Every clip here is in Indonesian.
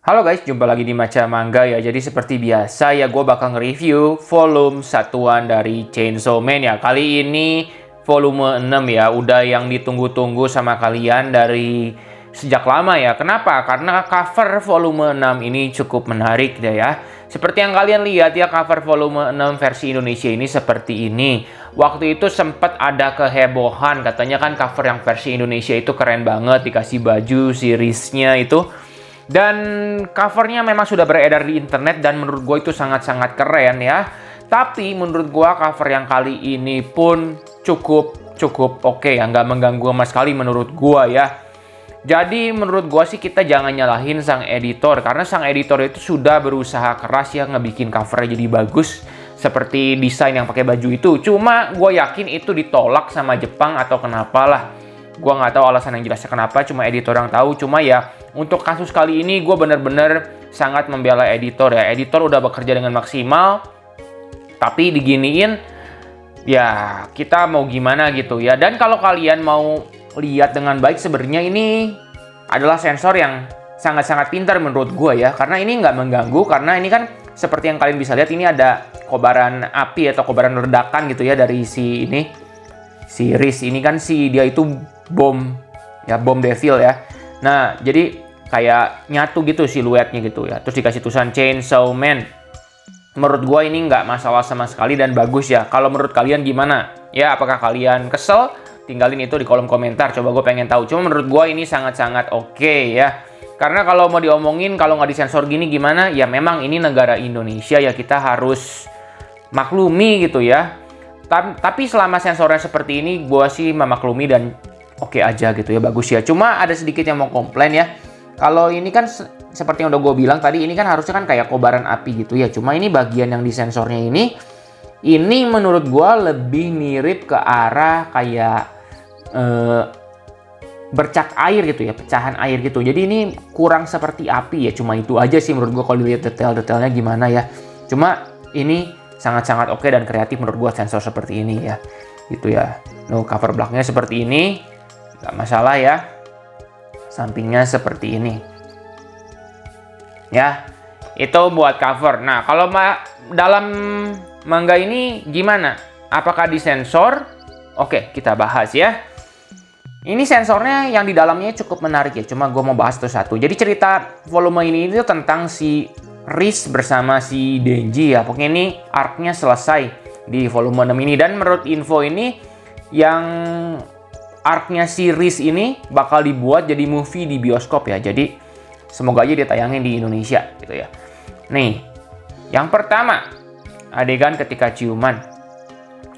Halo guys, jumpa lagi di Maca Manga ya. Jadi seperti biasa ya, gue bakal nge-review volume satuan dari Chainsaw Man ya. Kali ini volume 6 ya, udah yang ditunggu-tunggu sama kalian dari sejak lama ya. Kenapa? Karena cover volume 6 ini cukup menarik deh ya. Seperti yang kalian lihat ya, cover volume 6 versi Indonesia ini seperti ini. Waktu itu sempat ada kehebohan, katanya kan cover yang versi Indonesia itu keren banget, dikasih baju seriesnya itu. Dan covernya memang sudah beredar di internet dan menurut gue itu sangat-sangat keren ya. Tapi menurut gue cover yang kali ini pun cukup oke ya, nggak mengganggu sama sekali menurut gue ya. Jadi menurut gue sih kita jangan nyalahin sang editor, karena sang editor itu sudah berusaha keras ya ngebikin covernya jadi bagus seperti desain yang pakai baju itu. Cuma gue yakin itu ditolak sama Jepang atau kenapa lah. Gue nggak tahu alasan yang jelasnya kenapa, cuma editor yang tahu. Cuma ya untuk kasus kali ini gue bener-bener sangat membela editor ya. Editor udah bekerja dengan maksimal, tapi diginiin ya kita mau gimana gitu ya. Dan kalau kalian mau lihat dengan baik, sebenarnya ini adalah sensor yang sangat-sangat pintar menurut gue ya. Karena ini nggak mengganggu, karena ini kan seperti yang kalian bisa lihat, ini ada kobaran api atau kobaran ledakan gitu ya dari si Riz ini kan dia itu bom devil ya. Nah, jadi kayak nyatu gitu siluetnya gitu ya. Terus dikasih tulisan Chainsaw Man. Menurut gue ini nggak masalah sama sekali dan bagus ya. Kalau menurut kalian gimana? Ya, apakah kalian kesel? Tinggalin itu di kolom komentar. Coba gue pengen tahu. Cuma menurut gue ini sangat-sangat oke ya. Karena kalau mau diomongin, kalau nggak disensor gini gimana? Ya memang ini negara Indonesia ya, kita harus maklumi gitu ya. Tapi selama sensornya seperti ini, gue sih memaklumi dan oke aja gitu ya, bagus ya. Cuma ada sedikit yang mau komplain ya. Kalau ini kan seperti yang udah gue bilang tadi, ini kan harusnya kan kayak kobaran api gitu ya. Cuma ini bagian yang di sensornya ini menurut gue lebih mirip ke arah kayak bercak air gitu ya, pecahan air gitu. Jadi ini kurang seperti api ya. Cuma itu aja sih menurut gue kalau dilihat detail-detailnya gimana ya. Cuma ini sangat-sangat oke dan kreatif menurut gue sensor seperti ini ya. Gitu ya. Cover belakangnya seperti ini. Gak masalah ya. Sampingnya seperti ini. Ya, itu buat cover. Nah, kalau dalam manga ini gimana? Apakah disensor? Oke, kita bahas ya. Ini sensornya yang di dalamnya cukup menarik ya. Cuma gue mau bahas satu-satu. Jadi cerita volume ini itu tentang si Riz bersama si Denji ya. Pokoknya ini arc-nya selesai di volume 6 ini. Dan menurut info ini, yang arc-nya si Riz ini bakal dibuat jadi movie di bioskop ya. Jadi semoga aja ditayangin di Indonesia gitu ya. Nih, yang pertama, adegan ketika ciuman.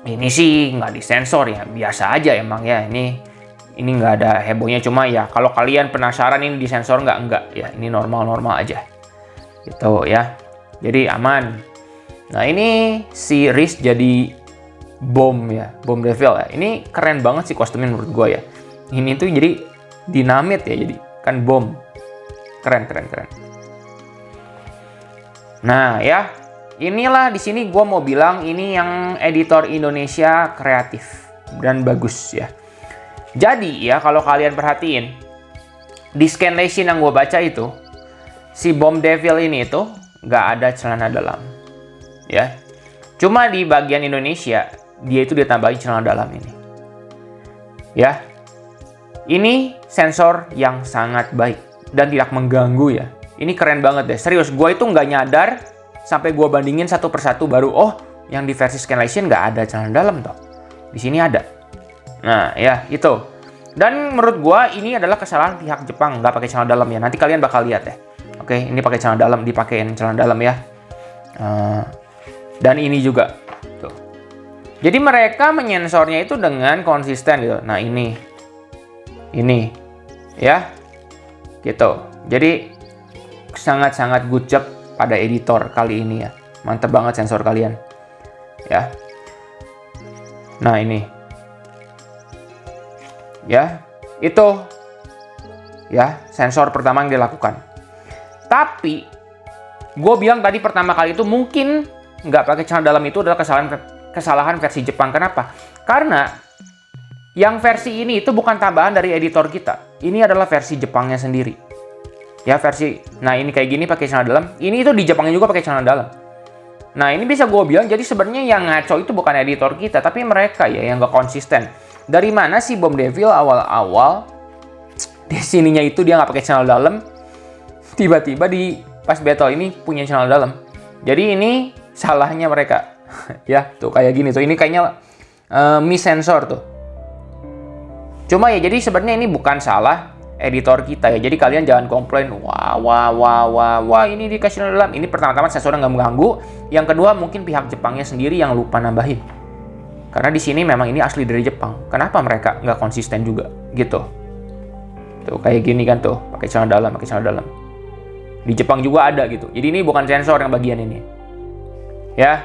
Ini sih nggak disensor ya, biasa aja emang ya. Ini nggak ada hebohnya, cuma ya kalau kalian penasaran ini disensor nggak ya. Ini normal-normal aja. Gitu ya. Jadi aman. Nah, ini si Riz jadi bom ya, bom devil ya. Ini keren banget sih kostumnya menurut gue ya. Ini tuh jadi dinamit ya, jadi kan bom. Keren. Nah ya, inilah di sini gue mau bilang ini yang editor Indonesia kreatif dan bagus ya. Jadi ya kalau kalian perhatiin di scanlation yang gue baca itu, si bom devil ini itu nggak ada celana dalam ya. Cuma di bagian Indonesia dia itu ditambahin celana dalam ini ya. Ini sensor yang sangat baik dan tidak mengganggu ya. Ini keren banget deh, serius. Gue itu nggak nyadar sampai gue bandingin satu persatu baru, oh yang di versi scanlation nggak ada celana dalam toh, di sini ada. Nah ya itu. Dan menurut gue ini adalah kesalahan pihak Jepang nggak pakai celana dalam ya. Nanti kalian bakal lihat ya. Oke, ini pakai celana dalam, dipakein celana dalam ya. Dan ini juga tuh. Jadi mereka menyensornya itu dengan konsisten gitu. Nah ini ya gitu. Jadi sangat-sangat good job pada editor kali ini ya. Mantep banget sensor kalian ya. Nah ini ya, itu ya sensor pertama yang dilakukan. Tapi gue bilang tadi pertama kali itu mungkin nggak pakai celana dalam itu adalah kesalahan versi Jepang. Kenapa? Karena yang versi ini itu bukan tambahan dari editor kita. Ini adalah versi Jepangnya sendiri. Ya versi, nah ini kayak gini pakai celana dalam. Ini itu di Jepangnya juga pakai celana dalam. Nah ini bisa gue bilang, jadi sebenarnya yang ngaco itu bukan editor kita, tapi mereka ya yang gak konsisten. Dari mana sih Bom Devil awal-awal di sininya itu dia nggak pakai celana dalam, tiba-tiba di pas battle ini punya celana dalam. Jadi ini salahnya mereka. Ya tuh kayak gini tuh, ini kayaknya miss sensor tuh. Cuma ya jadi sebenarnya ini bukan salah editor kita ya. Jadi kalian jangan komplain, wah ini dikasih celana dalam. Ini pertama-tama sensornya nggak mengganggu. Yang kedua mungkin pihak Jepangnya sendiri yang lupa nambahin. Karena di sini memang ini asli dari Jepang. Kenapa mereka nggak konsisten juga gitu? Tuh kayak gini kan tuh, pakai celana dalam. Di Jepang juga ada gitu. Jadi ini bukan sensor yang bagian ini. Ya.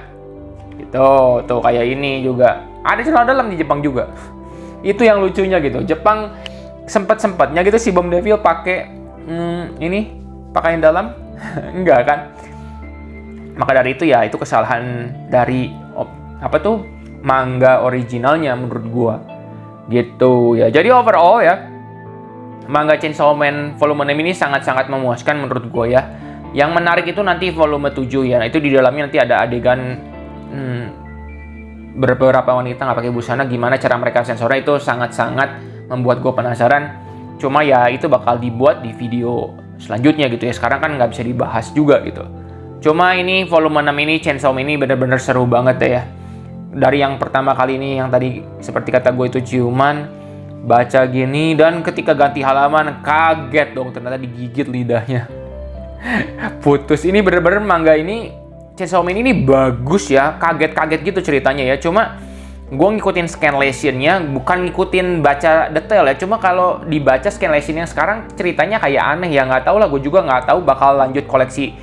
Gitu, tuh kayak ini juga. Ada celana dalam di Jepang juga. Itu yang lucunya gitu. Jepang sempatnya gitu si Bom Devil pakai ini pakaian dalam. Enggak kan? Maka dari itu ya itu kesalahan dari manga originalnya menurut gua. Gitu ya. Jadi overall ya, manga Chainsaw Man volume 6 ini sangat-sangat memuaskan menurut gue ya. Yang menarik itu nanti volume 7 ya. Itu di dalamnya nanti ada adegan beberapa wanita nggak pakai busana. Gimana cara mereka sensornya itu sangat-sangat membuat gue penasaran. Cuma ya itu bakal dibuat di video selanjutnya gitu ya. Sekarang kan nggak bisa dibahas juga gitu. Cuma ini volume 6 ini Chainsaw Man ini bener-bener seru banget deh ya. Dari yang pertama kali ini yang tadi seperti kata gue itu ciuman, baca gini, dan ketika ganti halaman kaget dong ternyata digigit lidahnya. Putus. Ini bener-bener manga ini Chainsaw Man ini bagus ya, kaget-kaget gitu ceritanya ya. Cuma gue ngikutin scanlationnya, bukan ngikutin baca detail ya. Cuma kalau dibaca scanlationnya sekarang ceritanya kayak aneh ya, nggak tahu lah, gue juga nggak tahu bakal lanjut koleksi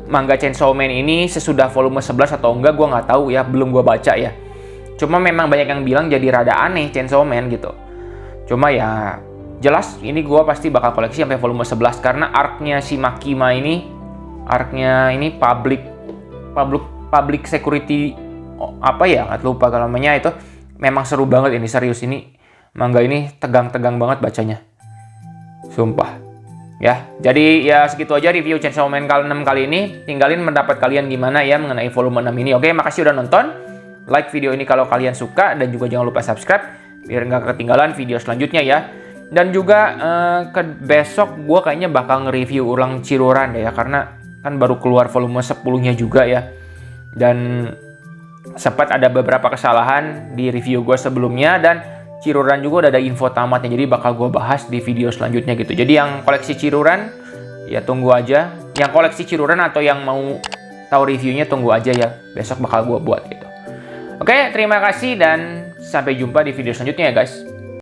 manga Chainsaw Man ini sesudah volume 11 atau enggak, gue nggak tahu ya, belum gue baca ya. Cuma memang banyak yang bilang jadi rada aneh Chainsaw Man gitu. Cuma ya jelas ini gue pasti bakal koleksi sampai volume 11 karena arc-nya si Makima ini, arc-nya ini public security apa ya, nggak lupa kalau namanya, itu memang seru banget ini, serius ini manga ini tegang-tegang banget bacanya, sumpah ya. Jadi ya segitu aja review Chainsaw Man 6 kali ini. Tinggalin pendapat kalian gimana ya mengenai volume 6 ini. Oke, makasih udah nonton, like video ini kalau kalian suka, dan juga jangan lupa subscribe biar nggak ketinggalan video selanjutnya ya. Dan juga besok gue kayaknya bakal nge-review ulang Chiruran deh ya, karena kan baru keluar volume 10-nya juga ya. Dan sempat ada beberapa kesalahan di review gue sebelumnya, dan Chiruran juga udah ada info tamatnya, jadi bakal gue bahas di video selanjutnya gitu. Jadi yang koleksi Chiruran ya tunggu aja, yang koleksi Chiruran atau yang mau tahu reviewnya tunggu aja ya, besok bakal gue buat gitu. Oke, terima kasih dan sampai jumpa di video selanjutnya ya guys.